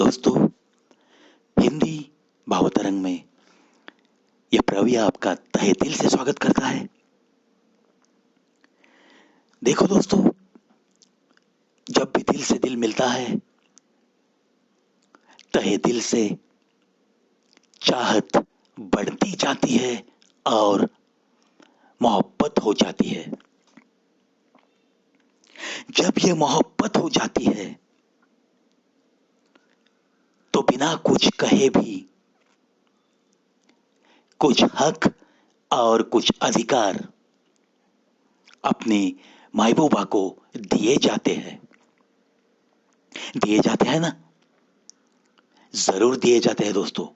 दोस्तों, हिंदी भावतरंग में यह प्रवि आपका तहे दिल से स्वागत करता है। देखो दोस्तों, जब भी दिल से दिल मिलता है, तहे दिल से चाहत बढ़ती जाती है और मोहब्बत हो जाती है। जब ये मोहब्बत हो जाती है तो बिना कुछ कहे भी कुछ हक और कुछ अधिकार अपनी महबूबा को दिए जाते हैं। दिए जाते हैं ना? जरूर दिए जाते हैं दोस्तों।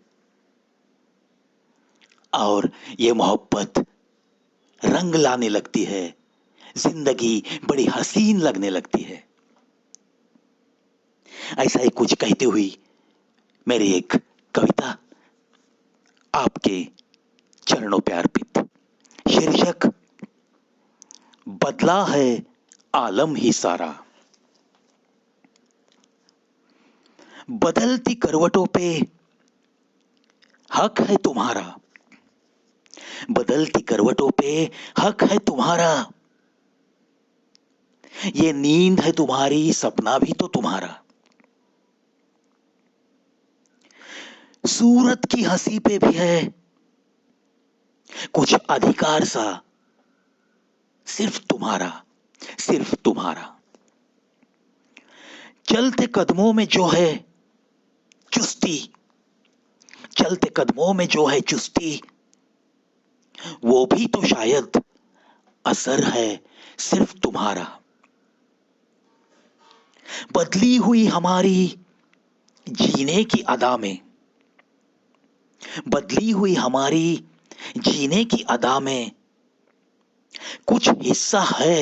और ये मोहब्बत रंग लाने लगती है, जिंदगी बड़ी हसीन लगने लगती है। ऐसा ही कुछ कहते हुए मेरी एक कविता आपके चरणों पे अर्पित। शीर्षक, बदला है आलम ही सारा। बदलती करवटों पे हक है तुम्हारा। बदलती करवटों पे हक है तुम्हारा। ये नींद है तुम्हारी, सपना भी तो तुम्हारा। सूरत की हंसी पे भी है कुछ अधिकार सा, सिर्फ तुम्हारा, सिर्फ तुम्हारा। चलते कदमों में जो है चुस्ती, चलते कदमों में जो है चुस्ती, वो भी तो शायद असर है सिर्फ तुम्हारा। बदली हुई हमारी जीने की अदा में, बदली हुई हमारी जीने की अदा में कुछ हिस्सा है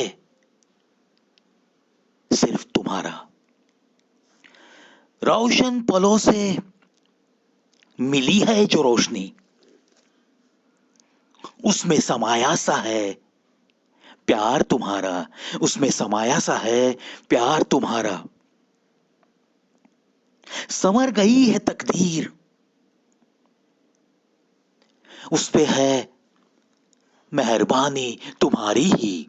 सिर्फ तुम्हारा। रोशन पलों से मिली है जो रोशनी, उसमें समाया सा है प्यार तुम्हारा। उसमें समाया सा है प्यार तुम्हारा। संवर गई है तकदीर, उस पे है मेहरबानी तुम्हारी ही।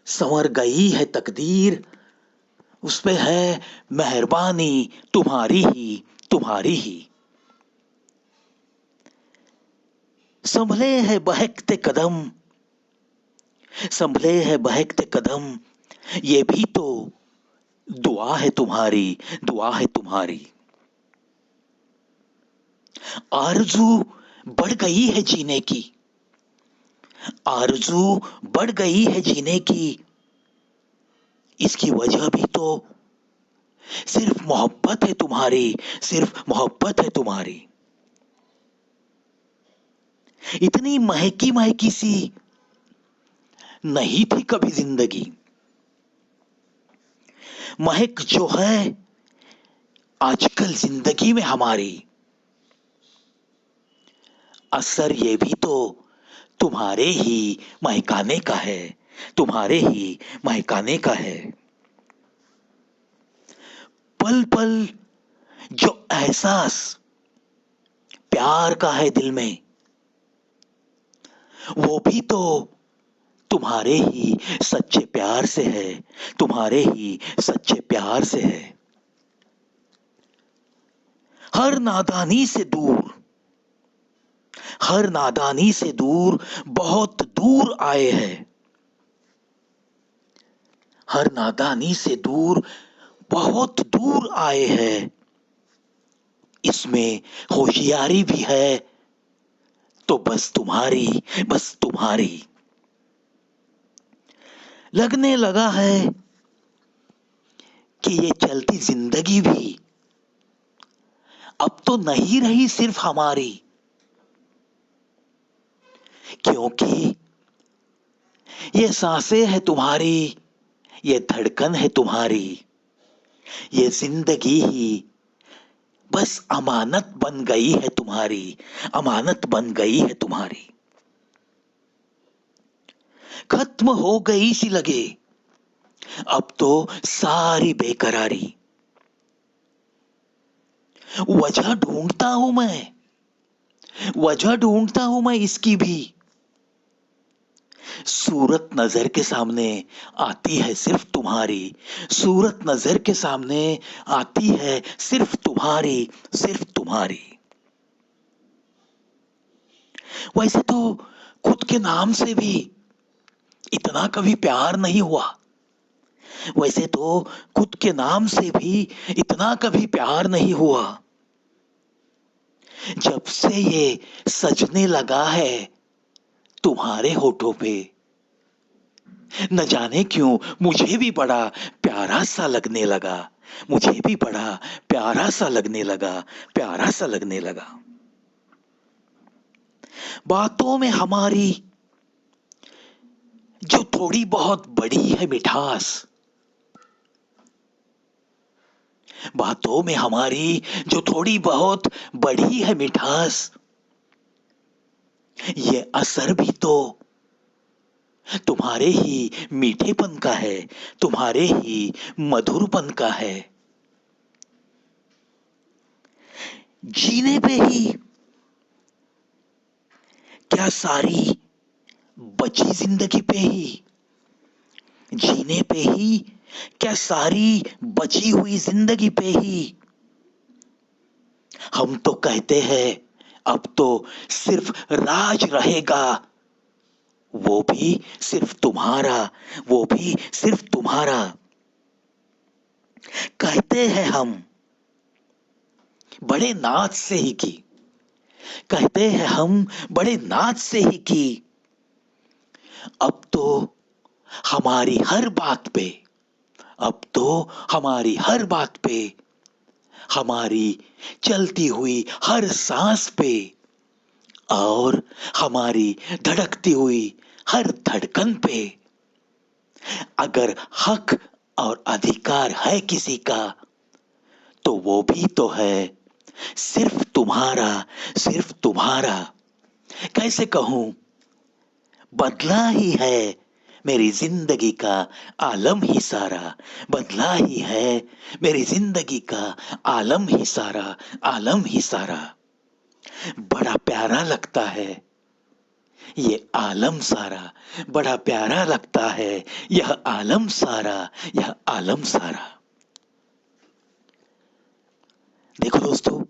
संवर गई है तकदीर, उस पे है मेहरबानी तुम्हारी ही, तुम्हारी ही। संभले है बहकते कदम, संभले है बहकते कदम, ये भी तो दुआ है तुम्हारी, दुआ है तुम्हारी। आरज़ू बढ़ गई है जीने की, आरज़ू बढ़ गई है जीने की। इसकी वजह भी तो सिर्फ मोहब्बत है तुम्हारी, सिर्फ मोहब्बत है तुम्हारी। इतनी महकी महकी सी नहीं थी कभी जिंदगी। महक जो है आजकल जिंदगी में हमारी, असर ये भी तो तुम्हारे ही महकाने का है, तुम्हारे ही महकाने का है। पल पल जो एहसास प्यार का है दिल में, वो भी तो तुम्हारे ही सच्चे प्यार से है, तुम्हारे ही सच्चे प्यार से है। हर नादानी से दूर, हर नादानी से दूर, बहुत दूर आए हैं। हर नादानी से दूर, बहुत दूर आए हैं। इसमें होशियारी भी है तो बस तुम्हारी, बस तुम्हारी। लगने लगा है कि ये चलती जिंदगी भी अब तो नहीं रही सिर्फ हमारी, क्योंकि ये सांसें है तुम्हारी, ये धड़कन है तुम्हारी। ये जिंदगी ही बस अमानत बन गई है तुम्हारी, अमानत बन गई है तुम्हारी। खत्म हो गई सी लगे अब तो सारी बेकरारी। वजह ढूंढता हूं मैं, वजह ढूंढता हूं मैं इसकी भी। सूरत नजर के सामने आती है सिर्फ तुम्हारी, सूरत नजर के सामने आती है सिर्फ तुम्हारी, सिर्फ तुम्हारी। वैसे तो खुद के नाम से भी इतना कभी प्यार नहीं हुआ, वैसे तो खुद के नाम से भी इतना कभी प्यार नहीं हुआ। जब से ये सजने लगा है तुम्हारे होठों पे, न जाने क्यों मुझे भी बड़ा प्यारा सा लगने लगा, मुझे भी बड़ा प्यारा सा लगने लगा, प्यारा सा लगने लगा। बातों में हमारी जो थोड़ी बहुत बड़ी है मिठास, बातों में हमारी जो थोड़ी बहुत बड़ी है मिठास, ये असर भी तो तुम्हारे ही मीठेपन का है, तुम्हारे ही मधुरपन का है। जीने पे ही क्या सारी बची जिंदगी पे ही, जीने पे ही क्या सारी बची हुई जिंदगी पे ही हम तो कहते हैं अब तो सिर्फ राज रहेगा, वो भी सिर्फ तुम्हारा, वो भी सिर्फ तुम्हारा। कहते हैं हम बड़े नाच से ही की, कहते हैं हम बड़े नाच से ही की, अब तो हमारी हर बात पे, अब तो हमारी हर बात पे, हमारी चलती हुई हर सांस पे और हमारी धड़कती हुई हर धड़कन पे अगर हक और अधिकार है किसी का, तो वो भी तो है सिर्फ तुम्हारा, सिर्फ तुम्हारा। कैसे कहूं, बदला ही है मेरी जिंदगी का आलम ही सारा, बदला ही है मेरी जिंदगी का आलम ही सारा, आलम ही सारा। बड़ा प्यारा लगता है ये आलम सारा, बड़ा प्यारा लगता है यह आलम सारा, यह आलम सारा। देखो दोस्तों,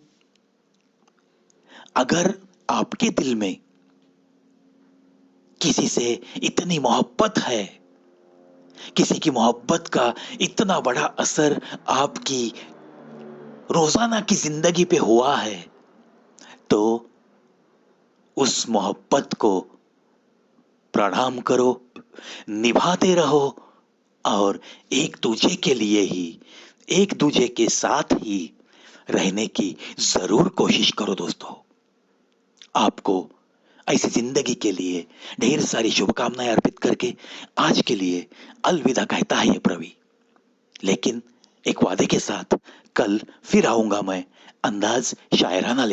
अगर आपके दिल में किसी से इतनी मोहब्बत है, किसी की मोहब्बत का इतना बड़ा असर आपकी रोजाना की जिंदगी पे हुआ है, तो उस मोहब्बत को प्रणाम करो, निभाते रहो और एक दूजे के लिए ही, एक दूजे के साथ ही रहने की जरूर कोशिश करो दोस्तों। आपको ऐसी जिंदगी के लिए ढेर सारी शुभकामनाएं अर्पित करके आज के लिए अलविदा कहता है ये प्रवी। लेकिन एक वादे के साथ, कल फिर आऊंगा मैं अंदाज शायराना